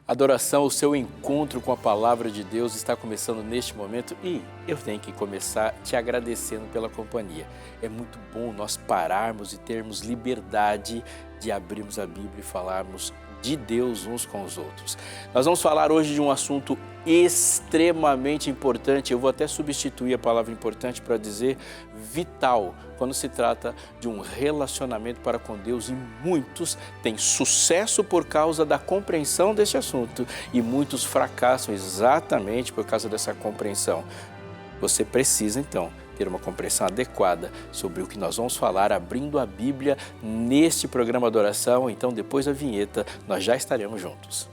Adoração, o seu encontro com a Palavra de Deus está começando neste momento e eu tenho que começar te agradecendo pela companhia. É muito bom nós pararmos e termos liberdade de abrirmos a Bíblia e falarmos de Deus uns com os outros. Nós vamos falar hoje de um assunto extremamente importante, eu vou até substituir a palavra importante para dizer vital, quando se trata de um relacionamento para com Deus, e muitos têm sucesso por causa da compreensão desse assunto e muitos fracassam exatamente por causa dessa compreensão. Você precisa então ter uma compreensão adequada sobre o que nós vamos falar abrindo a Bíblia neste programa de oração. Então, depois da vinheta, nós já estaremos juntos.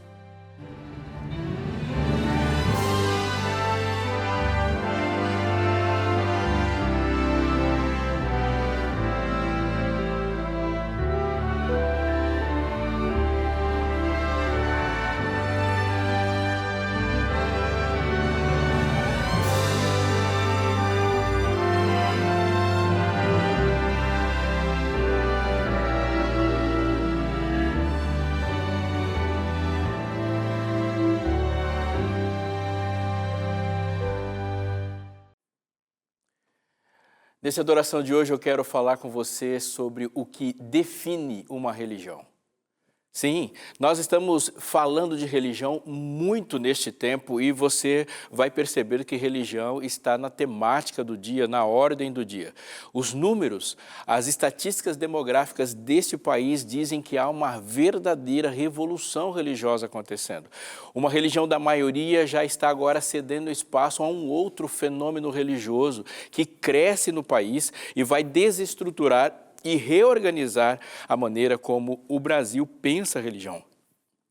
Nessa adoração de hoje eu quero falar com você sobre o que define uma religião. Sim, nós estamos falando de religião muito neste tempo e você vai perceber que religião está na temática do dia, na ordem do dia. Os números, as estatísticas demográficas deste país dizem que há uma verdadeira revolução religiosa acontecendo. Uma religião da maioria já está agora cedendo espaço a um outro fenômeno religioso que cresce no país e vai desestruturar e reorganizar a maneira como o Brasil pensa a religião.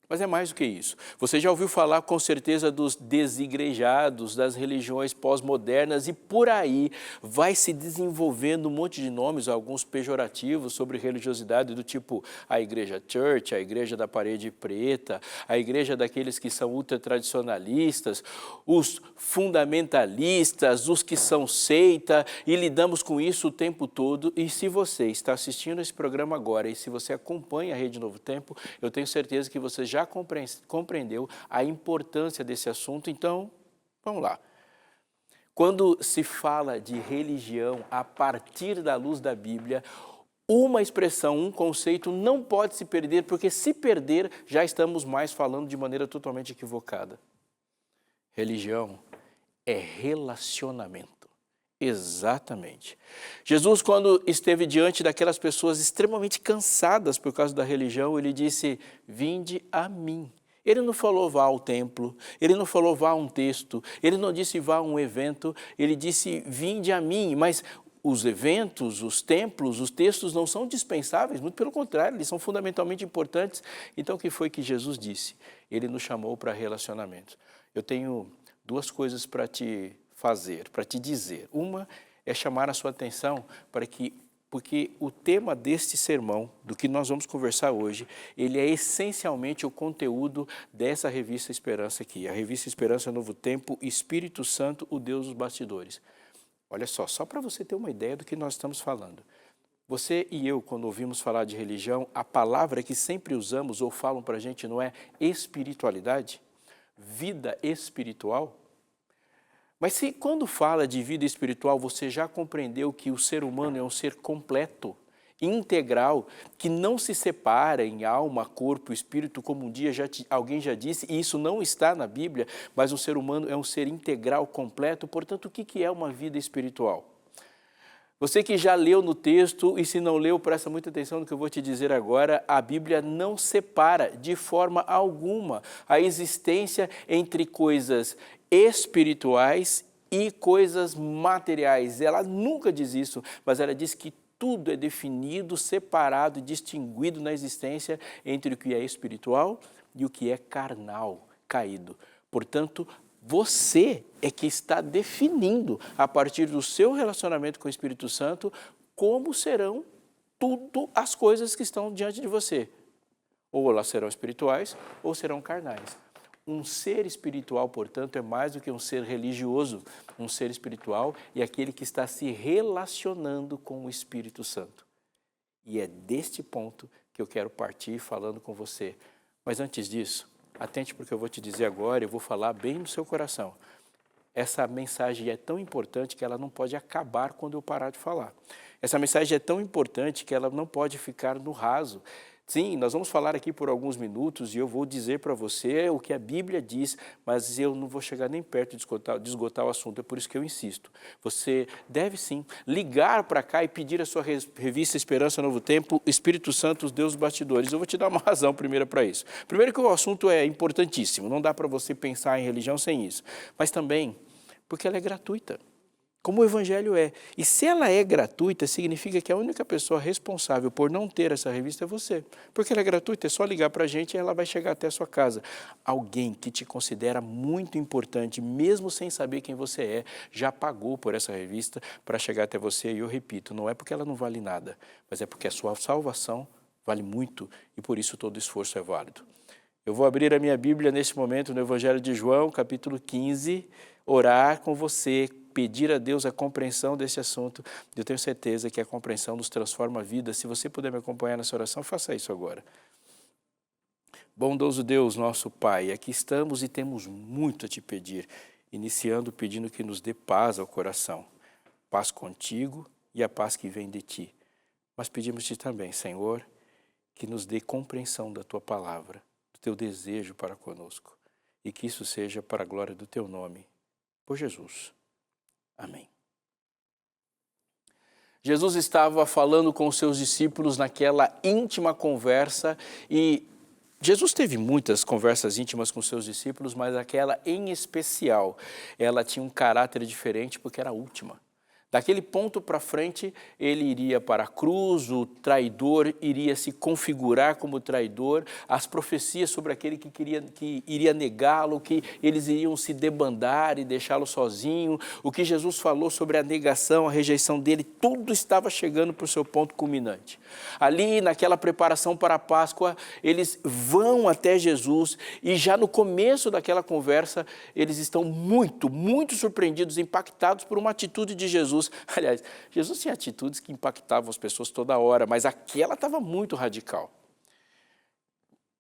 Mas é mais do que isso. Você já ouviu falar com certeza dos desigrejados, das religiões pós-modernas e por aí vai se desenvolvendo um monte de nomes, alguns pejorativos sobre religiosidade do tipo a igreja church, a igreja da parede preta, a igreja daqueles que são ultratradicionalistas, os fundamentalistas, os que são seita e lidamos com isso o tempo todo. E se você está assistindo esse programa agora e se você acompanha a Rede Novo Tempo, eu tenho certeza que você já compreendeu a importância desse assunto. Então, vamos lá. Quando se fala de religião a partir da luz da Bíblia, uma expressão, um conceito não pode se perder, porque se perder, já estamos mais falando de maneira totalmente equivocada. Religião é relacionamento. Exatamente. Jesus, quando esteve diante daquelas pessoas extremamente cansadas por causa da religião, ele disse, vinde a mim. Ele não falou vá ao templo, ele não falou vá a um texto, ele não disse vá a um evento, ele disse vinde a mim, mas os eventos, os templos, os textos não são dispensáveis, muito pelo contrário, eles são fundamentalmente importantes. Então, o que foi que Jesus disse? Ele nos chamou para relacionamento. Eu tenho duas coisas para te fazer, para te dizer. Uma é chamar a sua atenção porque o tema deste sermão, do que nós vamos conversar hoje, ele é essencialmente o conteúdo dessa revista Esperança aqui. A revista Esperança Novo Tempo, Espírito Santo, o Deus dos bastidores. Olha só para você ter uma ideia do que nós estamos falando. Você e eu, quando ouvimos falar de religião, a palavra que sempre usamos ou falam para a gente não é espiritualidade? Vida espiritual? Mas se quando fala de vida espiritual, você já compreendeu que o ser humano é um ser completo, integral, que não se separa em alma, corpo, espírito, como um dia alguém já disse, e isso não está na Bíblia, mas o ser humano é um ser integral, completo. Portanto, o que é uma vida espiritual? Você que já leu no texto, e se não leu, presta muita atenção no que eu vou te dizer agora, a Bíblia não separa de forma alguma a existência entre coisas espirituais e coisas materiais. Ela nunca diz isso, mas ela diz que tudo é definido, separado e distinguido na existência entre o que é espiritual e o que é carnal, caído. Portanto, você é que está definindo, a partir do seu relacionamento com o Espírito Santo, como serão tudo as coisas que estão diante de você. Ou elas serão espirituais ou serão carnais. Um ser espiritual, portanto, é mais do que um ser religioso. Um ser espiritual é aquele que está se relacionando com o Espírito Santo. E é deste ponto que eu quero partir falando com você. Mas antes disso, atente porque eu vou te dizer agora, eu vou falar bem no seu coração. Essa mensagem é tão importante que ela não pode acabar quando eu parar de falar. Essa mensagem é tão importante que ela não pode ficar no raso. Sim, nós vamos falar aqui por alguns minutos e eu vou dizer para você o que a Bíblia diz, mas eu não vou chegar nem perto de esgotar o assunto, é por isso que eu insisto. Você deve sim ligar para cá e pedir a sua revista Esperança Novo Tempo, Espírito Santo, os Deus dos Bastidores. Eu vou te dar uma razão primeiro para isso. Primeiro que o assunto é importantíssimo, não dá para você pensar em religião sem isso, mas também porque ela é gratuita. Como o Evangelho é. E se ela é gratuita, significa que a única pessoa responsável por não ter essa revista é você. Porque ela é gratuita, é só ligar para a gente e ela vai chegar até a sua casa. Alguém que te considera muito importante, mesmo sem saber quem você é, já pagou por essa revista para chegar até você. E eu repito, não é porque ela não vale nada, mas é porque a sua salvação vale muito e por isso todo esforço é válido. Eu vou abrir a minha Bíblia neste momento no Evangelho de João, capítulo 15, orar com você, pedir a Deus a compreensão desse assunto. Eu tenho certeza que a compreensão nos transforma a vida. Se você puder me acompanhar nessa oração, faça isso agora. Bondoso Deus, nosso Pai, aqui estamos e temos muito a te pedir, iniciando pedindo que nos dê paz ao coração, paz contigo e a paz que vem de ti. Mas pedimos-te também, Senhor, que nos dê compreensão da tua palavra, do teu desejo para conosco, e que isso seja para a glória do teu nome, por Jesus. Amém. Jesus estava falando com os seus discípulos naquela íntima conversa e Jesus teve muitas conversas íntimas com seus discípulos, mas aquela em especial, ela tinha um caráter diferente porque era a última. Daquele ponto para frente, ele iria para a cruz, o traidor iria se configurar como traidor, as profecias sobre aquele que iria negá-lo, que eles iriam se debandar e deixá-lo sozinho, o que Jesus falou sobre a negação, a rejeição dele, tudo estava chegando para o seu ponto culminante. Ali, naquela preparação para a Páscoa, eles vão até Jesus e já no começo daquela conversa, eles estão muito, muito surpreendidos, impactados por uma atitude de Jesus. Aliás, Jesus tinha atitudes que impactavam as pessoas toda hora, mas aquela estava muito radical.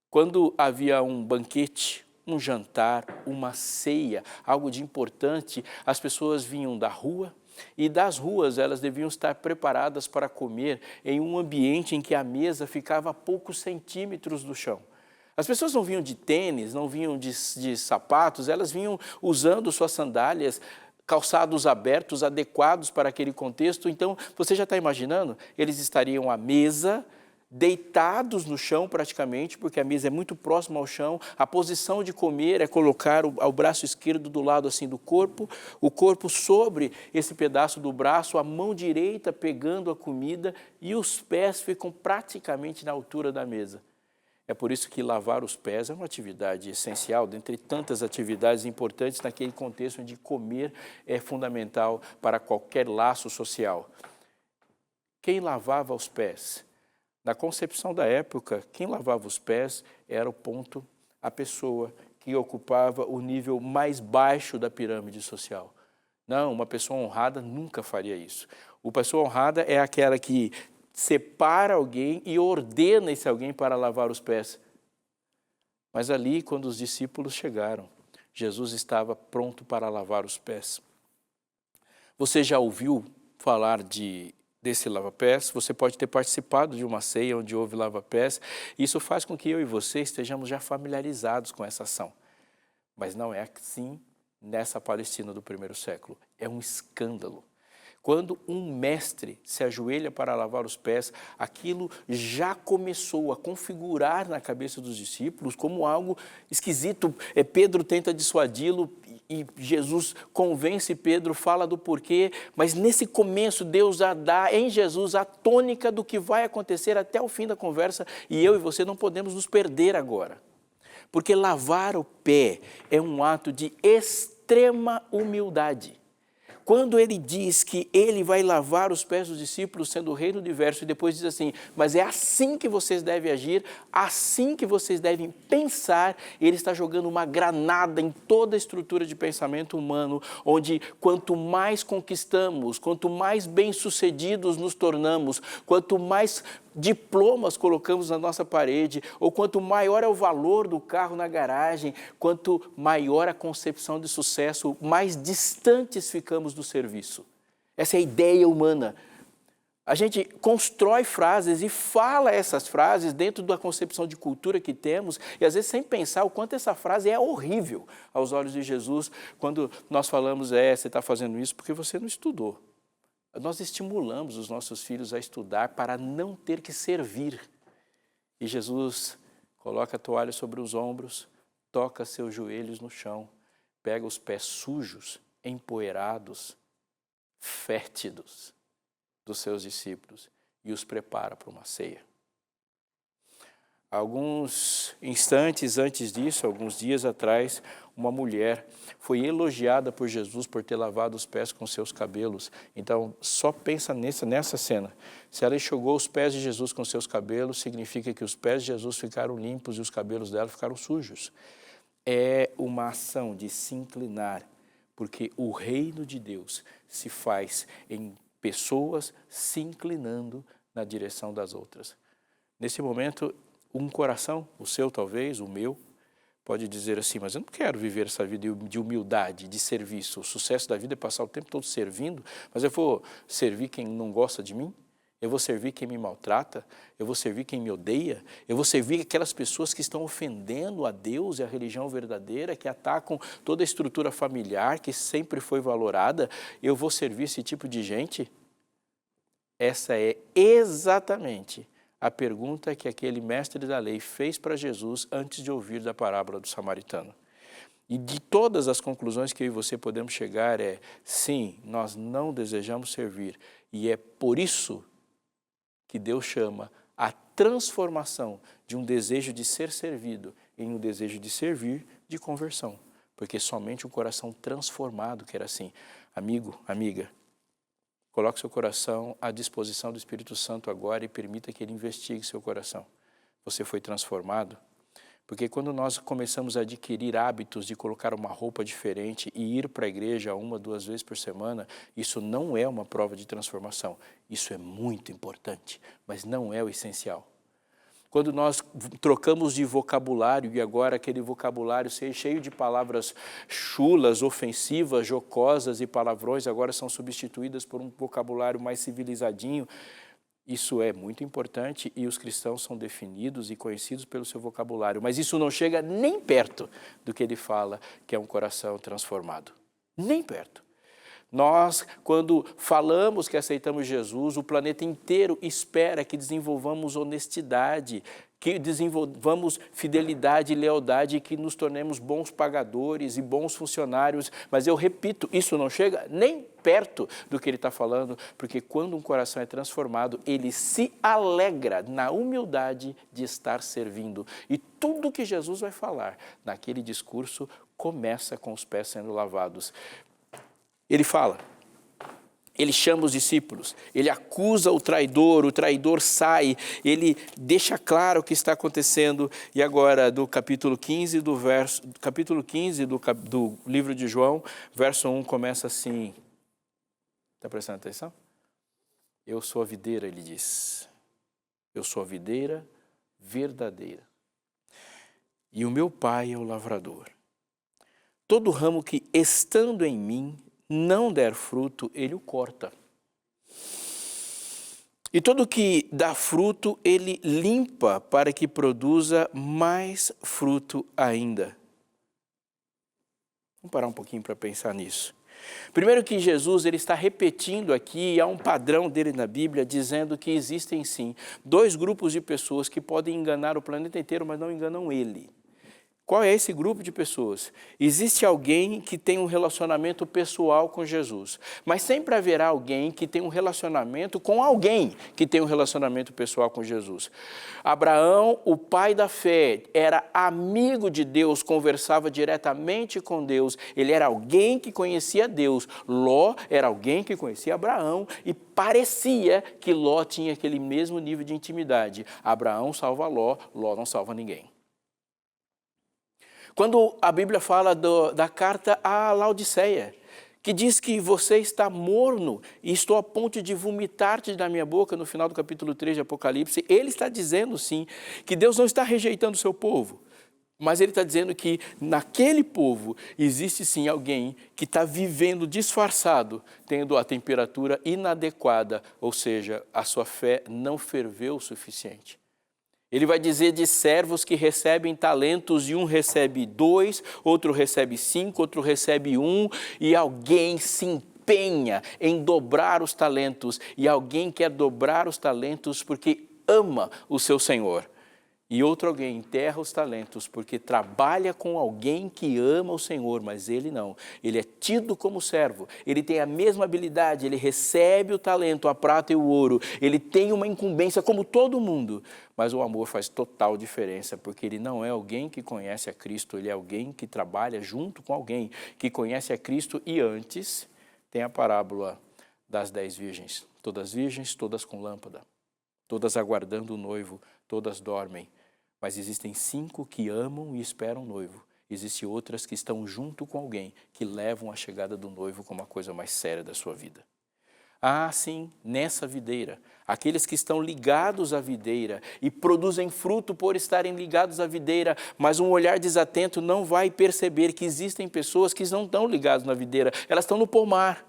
Quando havia um banquete, um jantar, uma ceia, algo de importante, as pessoas vinham da rua e das ruas elas deviam estar preparadas para comer em um ambiente em que a mesa ficava a poucos centímetros do chão. As pessoas não vinham de tênis, não vinham de sapatos, elas vinham usando suas sandálias, calçados abertos, adequados para aquele contexto. Então, você já está imaginando? Eles estariam à mesa, deitados no chão praticamente, porque a mesa é muito próxima ao chão. A posição de comer é colocar o braço esquerdo do lado assim do corpo, o corpo sobre esse pedaço do braço, a mão direita pegando a comida e os pés ficam praticamente na altura da mesa. É por isso que lavar os pés é uma atividade essencial, dentre tantas atividades importantes naquele contexto onde comer é fundamental para qualquer laço social. Quem lavava os pés? Na concepção da época, quem lavava os pés era o ponto, a pessoa que ocupava o nível mais baixo da pirâmide social. Não, uma pessoa honrada nunca faria isso. Uma pessoa honrada é aquela que separa alguém e ordena esse alguém para lavar os pés. Mas ali, quando os discípulos chegaram, Jesus estava pronto para lavar os pés. Você já ouviu falar desse lava-pés? Você pode ter participado de uma ceia onde houve lava-pés. Isso faz com que eu e você estejamos já familiarizados com essa ação. Mas não é assim nessa Palestina do primeiro século. É um escândalo. Quando um mestre se ajoelha para lavar os pés, aquilo já começou a configurar na cabeça dos discípulos como algo esquisito. Pedro tenta dissuadi-lo e Jesus convence Pedro, fala do porquê, mas nesse começo Deus já dá em Jesus a tônica do que vai acontecer até o fim da conversa e eu e você não podemos nos perder agora. Porque lavar o pé é um ato de extrema humildade. Quando ele diz que ele vai lavar os pés dos discípulos, sendo o rei do universo, e depois diz assim, mas é assim que vocês devem agir, assim que vocês devem pensar, ele está jogando uma granada em toda a estrutura de pensamento humano, onde quanto mais conquistamos, quanto mais bem-sucedidos nos tornamos, quanto mais diplomas colocamos na nossa parede, ou quanto maior é o valor do carro na garagem, quanto maior a concepção de sucesso, mais distantes ficamos do serviço. Essa é a ideia humana. A gente constrói frases e fala essas frases dentro da concepção de cultura que temos e às vezes sem pensar o quanto essa frase é horrível aos olhos de Jesus quando nós falamos, você está fazendo isso porque você não estudou. Nós estimulamos os nossos filhos a estudar para não ter que servir. E Jesus coloca a toalha sobre os ombros, toca seus joelhos no chão, pega os pés sujos, empoeirados, fétidos dos seus discípulos e os prepara para uma ceia. Alguns instantes antes disso, alguns dias atrás, uma mulher foi elogiada por Jesus por ter lavado os pés com seus cabelos. Então, só pensa nessa cena. Se ela enxugou os pés de Jesus com seus cabelos, significa que os pés de Jesus ficaram limpos e os cabelos dela ficaram sujos. É uma ação de se inclinar, porque o reino de Deus se faz em pessoas se inclinando na direção das outras. Nesse momento, um coração, o seu talvez, o meu, pode dizer assim, mas eu não quero viver essa vida de humildade, de serviço. O sucesso da vida é passar o tempo todo servindo, mas eu vou servir quem não gosta de mim? Eu vou servir quem me maltrata? Eu vou servir quem me odeia? Eu vou servir aquelas pessoas que estão ofendendo a Deus e a religião verdadeira, que atacam toda a estrutura familiar, que sempre foi valorada? Eu vou servir esse tipo de gente? Essa é exatamente a pergunta que aquele mestre da lei fez para Jesus antes de ouvir da parábola do samaritano. E de todas as conclusões que eu e você podemos chegar sim, nós não desejamos servir. E é por isso que Deus chama a transformação de um desejo de ser servido em um desejo de servir, de conversão. Porque somente um coração transformado que era assim. Amigo, amiga, coloque seu coração à disposição do Espírito Santo agora e permita que ele investigue seu coração. Você foi transformado? Porque quando nós começamos a adquirir hábitos de colocar uma roupa diferente e ir para a igreja 1, 2 vezes por semana, isso não é uma prova de transformação. Isso é muito importante, mas não é o essencial. Quando nós trocamos de vocabulário e agora aquele vocabulário cheio de palavras chulas, ofensivas, jocosas e palavrões agora são substituídas por um vocabulário mais civilizadinho, isso é muito importante e os cristãos são definidos e conhecidos pelo seu vocabulário, mas isso não chega nem perto do que ele fala, que é um coração transformado. Nem perto. Nós, quando falamos que aceitamos Jesus, o planeta inteiro espera que desenvolvamos honestidade, que desenvolvamos fidelidade e lealdade e que nos tornemos bons pagadores e bons funcionários. Mas eu repito, isso não chega nem perto do que ele está falando, porque quando um coração é transformado, ele se alegra na humildade de estar servindo. E tudo que Jesus vai falar naquele discurso começa com os pés sendo lavados. Ele fala, ele chama os discípulos, ele acusa o traidor sai, ele deixa claro o que está acontecendo. E agora, do capítulo 15 do livro de João, verso 1 começa assim. Está prestando atenção? Eu sou a videira, ele diz. Eu sou a videira verdadeira. E o meu pai é o lavrador. Todo ramo que, estando em mim, não der fruto, ele o corta. E todo que dá fruto, ele limpa para que produza mais fruto ainda. Vamos parar um pouquinho para pensar nisso. Primeiro que Jesus ele está repetindo aqui, há um padrão dele na Bíblia, dizendo que existem sim 2 grupos de pessoas que podem enganar o planeta inteiro, mas não enganam ele. Qual é esse grupo de pessoas? Existe alguém que tem um relacionamento pessoal com Jesus, mas sempre haverá alguém que tem um relacionamento com alguém que tem um relacionamento pessoal com Jesus. Abraão, o pai da fé, era amigo de Deus, conversava diretamente com Deus, ele era alguém que conhecia Deus. Ló era alguém que conhecia Abraão e parecia que Ló tinha aquele mesmo nível de intimidade. Abraão salva Ló, Ló não salva ninguém. Quando a Bíblia fala da carta à Laodiceia, que diz que você está morno e estou a ponto de vomitar-te da minha boca, no final do capítulo 3 de Apocalipse, ele está dizendo sim, que Deus não está rejeitando o seu povo, mas ele está dizendo que naquele povo existe sim alguém que está vivendo disfarçado, tendo a temperatura inadequada, ou seja, a sua fé não ferveu o suficiente. Ele vai dizer de servos que recebem talentos e um recebe 2, outro recebe 5, outro recebe 1 e alguém se empenha em dobrar os talentos e alguém quer dobrar os talentos porque ama o seu Senhor. E outro alguém enterra os talentos porque trabalha com alguém que ama o Senhor, mas ele não. Ele é tido como servo, ele tem a mesma habilidade, ele recebe o talento, a prata e o ouro, ele tem uma incumbência como todo mundo, mas o amor faz total diferença, porque ele não é alguém que conhece a Cristo, ele é alguém que trabalha junto com alguém que conhece a Cristo. E antes tem a parábola das 10 virgens, todas com lâmpada, todas aguardando o noivo, todas dormem. Mas existem 5 que amam e esperam o noivo. Existem outras que estão junto com alguém, que levam a chegada do noivo como a coisa mais séria da sua vida. Ah, sim, nessa videira, aqueles que estão ligados à videira e produzem fruto por estarem ligados à videira, mas um olhar desatento não vai perceber que existem pessoas que não estão ligadas na videira, elas estão no pomar.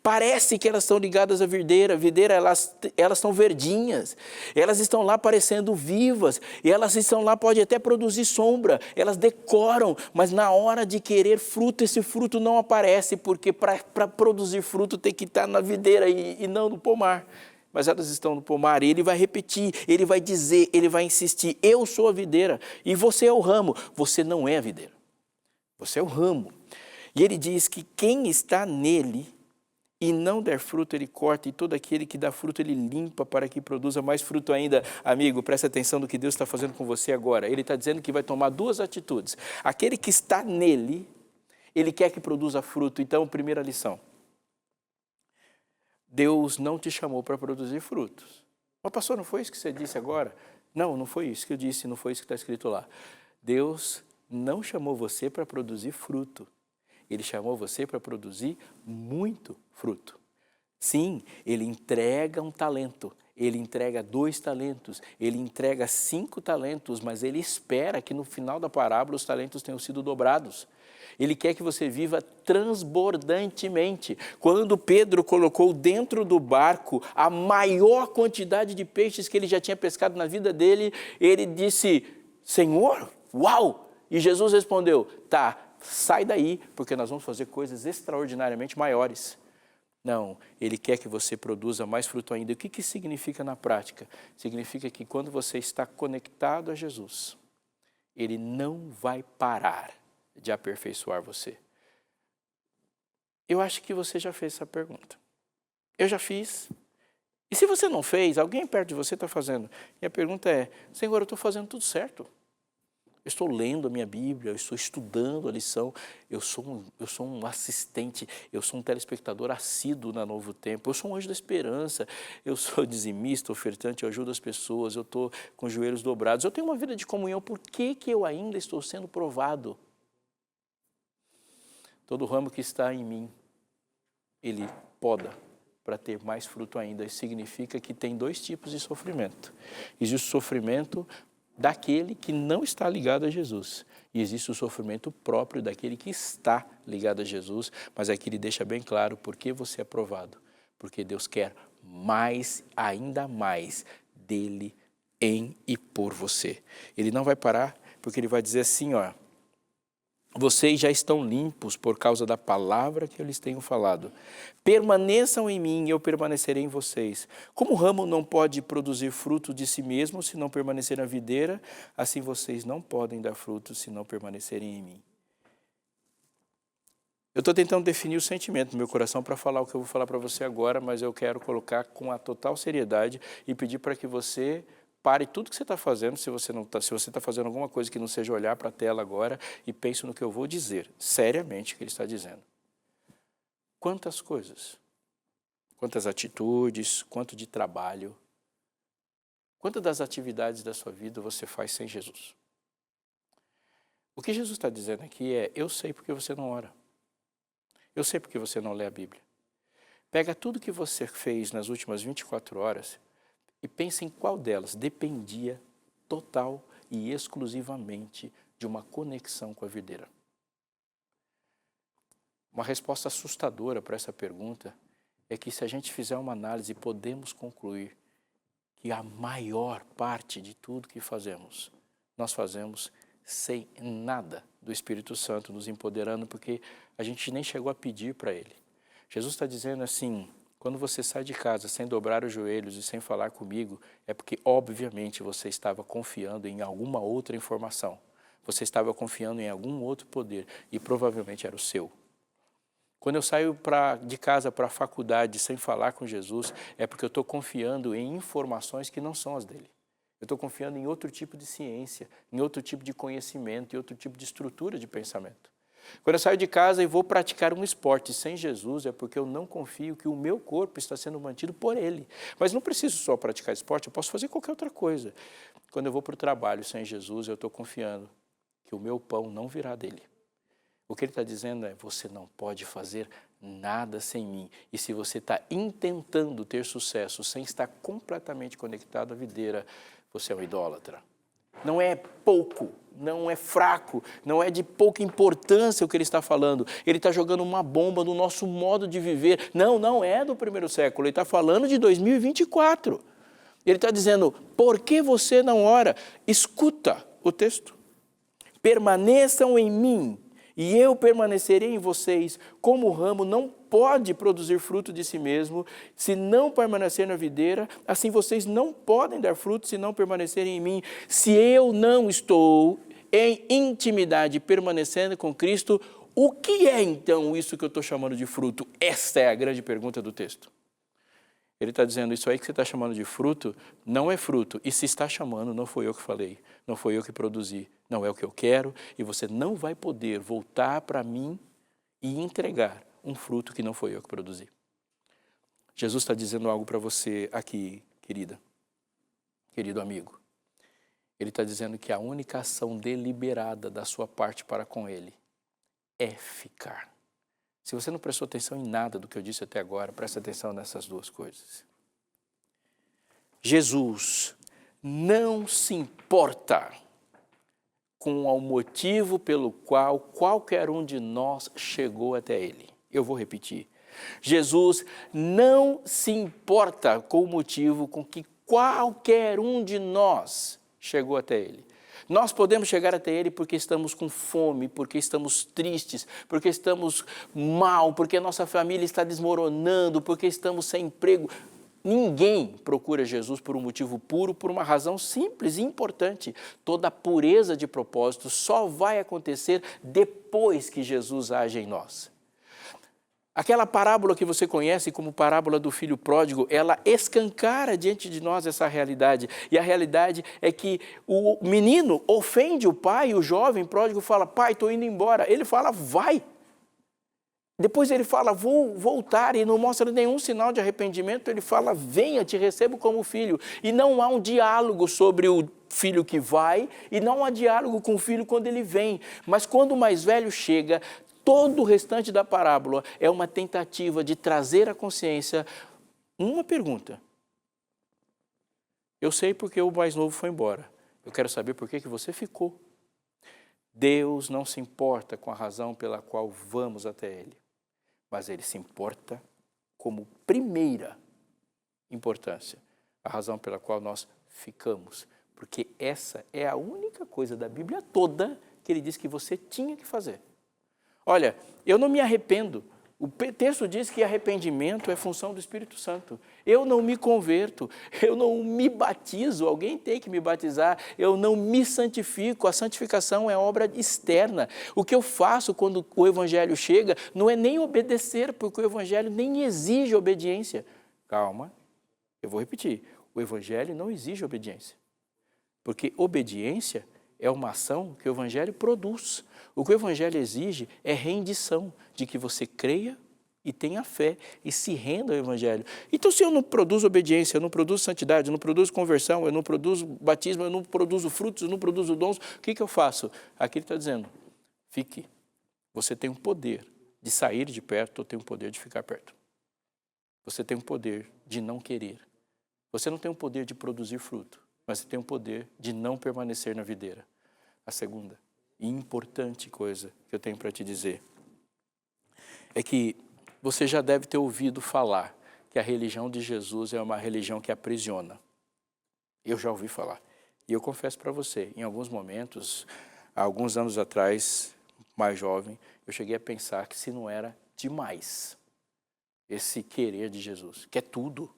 Parece que elas estão ligadas à videira, elas estão verdinhas, elas estão lá parecendo vivas, e elas estão lá, pode até produzir sombra, elas decoram, mas na hora de querer fruto, esse fruto não aparece, porque para produzir fruto tem que estar na videira e não no pomar. Mas elas estão no pomar e ele vai repetir, ele vai dizer, ele vai insistir, eu sou a videira e você é o ramo. Você não é a videira, você é o ramo. E ele diz que quem está nele e não der fruto, ele corta, e todo aquele que dá fruto, ele limpa para que produza mais fruto ainda. Amigo, presta atenção no que Deus está fazendo com você agora. Ele está dizendo que vai tomar 2 atitudes. Aquele que está nele, ele quer que produza fruto. Então, primeira lição. Deus não te chamou para produzir frutos. Mas pastor, não foi isso que você disse agora? Não, não foi isso que eu disse, não foi isso que está escrito lá. Deus não chamou você para produzir fruto. Ele chamou você para produzir muito fruto. Sim, ele entrega um talento, ele entrega 2 talentos, ele entrega 5 talentos, mas ele espera que no final da parábola os talentos tenham sido dobrados. Ele quer que você viva transbordantemente. Quando Pedro colocou dentro do barco a maior quantidade de peixes que ele já tinha pescado na vida dele, ele disse, Senhor, uau! E Jesus respondeu, tá, sai daí, porque nós vamos fazer coisas extraordinariamente maiores. Não, ele quer que você produza mais fruto ainda. O que isso significa na prática? Significa que quando você está conectado a Jesus, ele não vai parar de aperfeiçoar você. Eu acho que você já fez essa pergunta. Eu já fiz. E se você não fez, alguém perto de você está fazendo. E a pergunta é, Senhor, eu estou fazendo tudo certo. Eu estou lendo a minha Bíblia, eu estou estudando a lição, eu sou um assistente, eu sou um telespectador assíduo na Novo Tempo, eu sou um anjo da esperança, eu sou dizimista, ofertante, eu ajudo as pessoas, eu estou com os joelhos dobrados, eu tenho uma vida de comunhão, por que eu ainda estou sendo provado? Todo ramo que está em mim, ele poda para ter mais fruto ainda. Isso significa que tem 2 tipos de sofrimento. Existe o sofrimento daquele que não está ligado a Jesus. E existe o sofrimento próprio daquele que está ligado a Jesus, mas aqui ele deixa bem claro por que você é provado. Porque Deus quer mais, ainda mais, dele em e por você. Ele não vai parar, porque ele vai dizer assim, ó, vocês já estão limpos por causa da palavra que eu lhes tenho falado. Permaneçam em mim e eu permanecerei em vocês. Como o ramo não pode produzir fruto de si mesmo se não permanecer na videira, assim vocês não podem dar fruto se não permanecerem em mim. Eu estou tentando definir o sentimento no meu coração para falar o que eu vou falar para você agora, mas eu quero colocar com a total seriedade e pedir para que você pare tudo que você está fazendo, se você está fazendo alguma coisa que não seja olhar para a tela agora e pense no que eu vou dizer, seriamente o que ele está dizendo. Quantas coisas, quantas atitudes, quanto de trabalho, quantas das atividades da sua vida você faz sem Jesus? O que Jesus está dizendo aqui é, eu sei porque você não ora. Eu sei porque você não lê a Bíblia. Pega tudo que você fez nas últimas 24 horas e pensa em qual delas dependia total e exclusivamente de uma conexão com a videira. Uma resposta assustadora para essa pergunta é que, se a gente fizer uma análise, podemos concluir que a maior parte de tudo que fazemos, nós fazemos sem nada do Espírito Santo nos empoderando, porque a gente nem chegou a pedir para Ele. Jesus está dizendo assim: quando você sai de casa sem dobrar os joelhos e sem falar comigo, é porque, obviamente, você estava confiando em alguma outra informação. Você estava confiando em algum outro poder e provavelmente era o seu. Quando eu saio de casa para a faculdade sem falar com Jesus, é porque eu estou confiando em informações que não são as dele. Eu estou confiando em outro tipo de ciência, em outro tipo de conhecimento, em outro tipo de estrutura de pensamento. Quando eu saio de casa e vou praticar um esporte sem Jesus, é porque eu não confio que o meu corpo está sendo mantido por Ele. Mas não preciso só praticar esporte, eu posso fazer qualquer outra coisa. Quando eu vou para o trabalho sem Jesus, eu estou confiando que o meu pão não virá dele. O que ele está dizendo é: você não pode fazer nada sem mim. E se você está intentando ter sucesso sem estar completamente conectado à videira, você é um idólatra. Não é pouco, não é fraco, não é de pouca importância o que ele está falando. Ele está jogando uma bomba no nosso modo de viver. Não é do primeiro século, ele está falando de 2024. Ele está dizendo: por que você não ora? Escuta o texto. Permaneçam em mim e eu permanecerei em vocês. Como o ramo não pode produzir fruto de si mesmo se não permanecer na videira, assim vocês não podem dar fruto se não permanecerem em mim. Se eu não estou em intimidade permanecendo com Cristo, o que é então isso que eu estou chamando de fruto? Esta é a grande pergunta do texto. Ele está dizendo: isso aí que você está chamando de fruto, não é fruto. E se está chamando, não foi eu que falei, não foi eu que produzi, não é o que eu quero, e você não vai poder voltar para mim e entregar um fruto que não foi eu que produzi. Jesus está dizendo algo para você aqui, querida, querido amigo. Ele está dizendo que a única ação deliberada da sua parte para com Ele é ficar. Se você não prestou atenção em nada do que eu disse até agora, presta atenção nessas duas coisas. Jesus não se importa com o motivo pelo qual qualquer um de nós chegou até Ele. Eu vou repetir. Jesus não se importa com o motivo com que qualquer um de nós chegou até Ele. Nós podemos chegar até Ele porque estamos com fome, porque estamos tristes, porque estamos mal, porque a nossa família está desmoronando, porque estamos sem emprego. Ninguém procura Jesus por um motivo puro, por uma razão simples e importante. Toda pureza de propósito só vai acontecer depois que Jesus age em nós. Aquela parábola que você conhece como parábola do filho pródigo, ela escancara diante de nós essa realidade. E a realidade é que o menino ofende o pai, o jovem pródigo fala: pai, estou indo embora. Ele fala: vai. Depois ele fala: vou voltar, e não mostra nenhum sinal de arrependimento. Ele fala: venha, te recebo como filho. E não há um diálogo sobre o filho que vai, e não há diálogo com o filho quando ele vem. Mas quando o mais velho chega, todo o restante da parábola é uma tentativa de trazer à consciência uma pergunta. Eu sei porque o mais novo foi embora. Eu quero saber por que você ficou. Deus não se importa com a razão pela qual vamos até Ele, mas Ele se importa como primeira importância, a razão pela qual nós ficamos. Porque essa é a única coisa da Bíblia toda que Ele diz que você tinha que fazer. Olha, eu não me arrependo. O texto diz que arrependimento é função do Espírito Santo. Eu não me converto, eu não me batizo, alguém tem que me batizar, eu não me santifico, a santificação é obra externa. O que eu faço quando o Evangelho chega não é nem obedecer, porque o Evangelho nem exige obediência. Calma, eu vou repetir, o Evangelho não exige obediência, porque obediência é uma ação que o Evangelho produz. O que o Evangelho exige é rendição, de que você creia e tenha fé e se renda ao Evangelho. Então, se eu não produzo obediência, eu não produzo santidade, eu não produzo conversão, eu não produzo batismo, eu não produzo frutos, eu não produzo dons, o que eu faço? Aqui ele está dizendo: fique, você tem um poder de sair de perto ou tem o poder de ficar perto. Você tem o poder de não querer. Você não tem o poder de produzir fruto, mas você tem o poder de não permanecer na videira. A segunda e importante coisa que eu tenho para te dizer é que você já deve ter ouvido falar que a religião de Jesus é uma religião que aprisiona. Eu já ouvi falar. E eu confesso para você, em alguns momentos, há alguns anos atrás, mais jovem, eu cheguei a pensar que se não era demais esse querer de Jesus, que é tudo.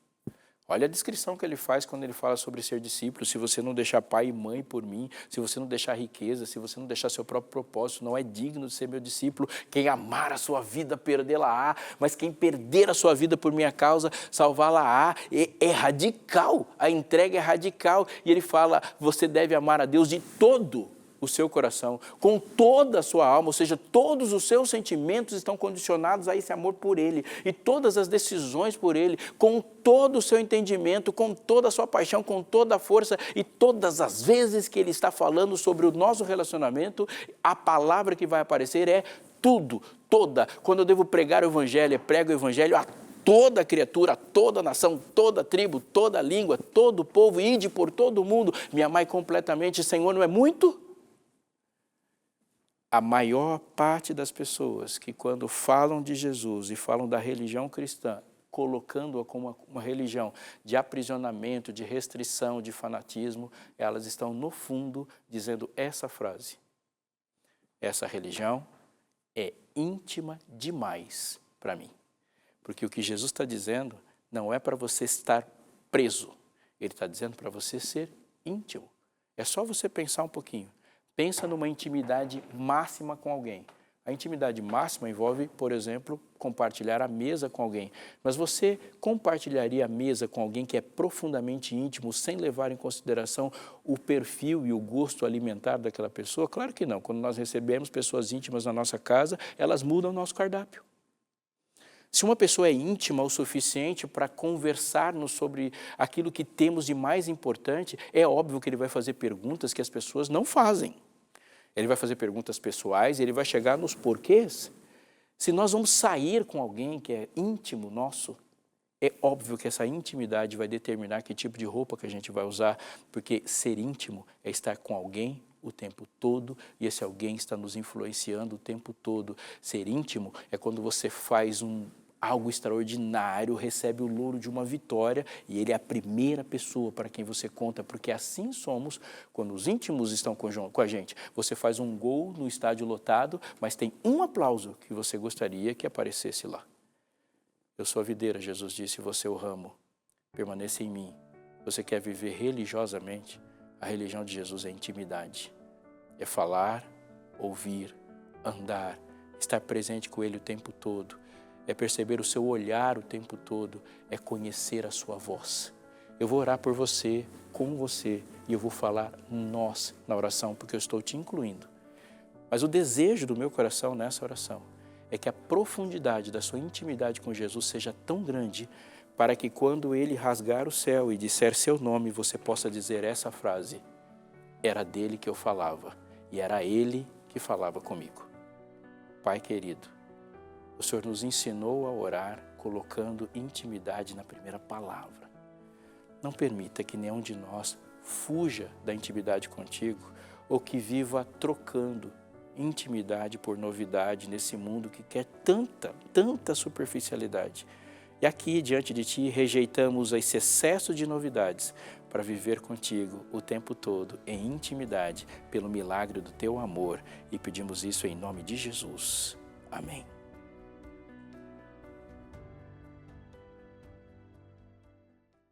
Olha a descrição que ele faz quando ele fala sobre ser discípulo. Se você não deixar pai e mãe por mim, se você não deixar riqueza, se você não deixar seu próprio propósito, não é digno de ser meu discípulo. Quem amar a sua vida, perdê-la-á, mas quem perder a sua vida por minha causa, salvá-la-á. É radical, a entrega é radical. E ele fala, você deve amar a Deus de todo o seu coração, com toda a sua alma, ou seja, todos os seus sentimentos estão condicionados a esse amor por Ele, e todas as decisões por Ele, com todo o seu entendimento, com toda a sua paixão, com toda a força, e todas as vezes que Ele está falando sobre o nosso relacionamento, a palavra que vai aparecer é tudo, toda. Quando eu devo pregar o Evangelho, eu prego o Evangelho a toda criatura, toda nação, toda tribo, toda língua, todo povo, ide por todo mundo, me amai completamente, Senhor, não é muito? A maior parte das pessoas que quando falam de Jesus e falam da religião cristã, colocando-a como uma religião de aprisionamento, de restrição, de fanatismo, elas estão no fundo dizendo essa frase. Essa religião é íntima demais para mim. Porque o que Jesus está dizendo não é para você estar preso. Ele está dizendo para você ser íntimo. É só você pensar um pouquinho. Pensa numa intimidade máxima com alguém. A intimidade máxima envolve, por exemplo, compartilhar a mesa com alguém. Mas você compartilharia a mesa com alguém que é profundamente íntimo, sem levar em consideração o perfil e o gosto alimentar daquela pessoa? Claro que não. Quando nós recebemos pessoas íntimas na nossa casa, elas mudam o nosso cardápio. Se uma pessoa é íntima o suficiente para conversarmos sobre aquilo que temos de mais importante, é óbvio que ele vai fazer perguntas que as pessoas não fazem. Ele vai fazer perguntas pessoais, ele vai chegar nos porquês. Se nós vamos sair com alguém que é íntimo nosso, é óbvio que essa intimidade vai determinar que tipo de roupa que a gente vai usar, porque ser íntimo é estar com alguém o tempo todo, e esse alguém está nos influenciando o tempo todo. Ser íntimo é quando você faz algo extraordinário, recebe o louro de uma vitória, e ele é a primeira pessoa para quem você conta, porque assim somos quando os íntimos estão com a gente. Você faz um gol no estádio lotado, mas tem um aplauso que você gostaria que aparecesse lá. Eu sou a videira, Jesus disse, você é o ramo. Permaneça em mim. Você quer viver religiosamente? A religião de Jesus é intimidade. É falar, ouvir, andar, estar presente com Ele o tempo todo. É perceber o seu olhar o tempo todo. É conhecer a sua voz. Eu vou orar por você, com você, e eu vou falar nós na oração, porque eu estou te incluindo. Mas o desejo do meu coração nessa oração é que a profundidade da sua intimidade com Jesus seja tão grande para que quando Ele rasgar o céu e disser seu nome, você possa dizer essa frase: era dele que eu falava e era Ele que falava comigo. Pai querido, o Senhor nos ensinou a orar colocando intimidade na primeira palavra. Não permita que nenhum de nós fuja da intimidade contigo ou que viva trocando intimidade por novidade nesse mundo que quer tanta superficialidade. E aqui, diante de Ti, rejeitamos esse excesso de novidades para viver contigo o tempo todo em intimidade pelo milagre do Teu amor e pedimos isso em nome de Jesus. Amém.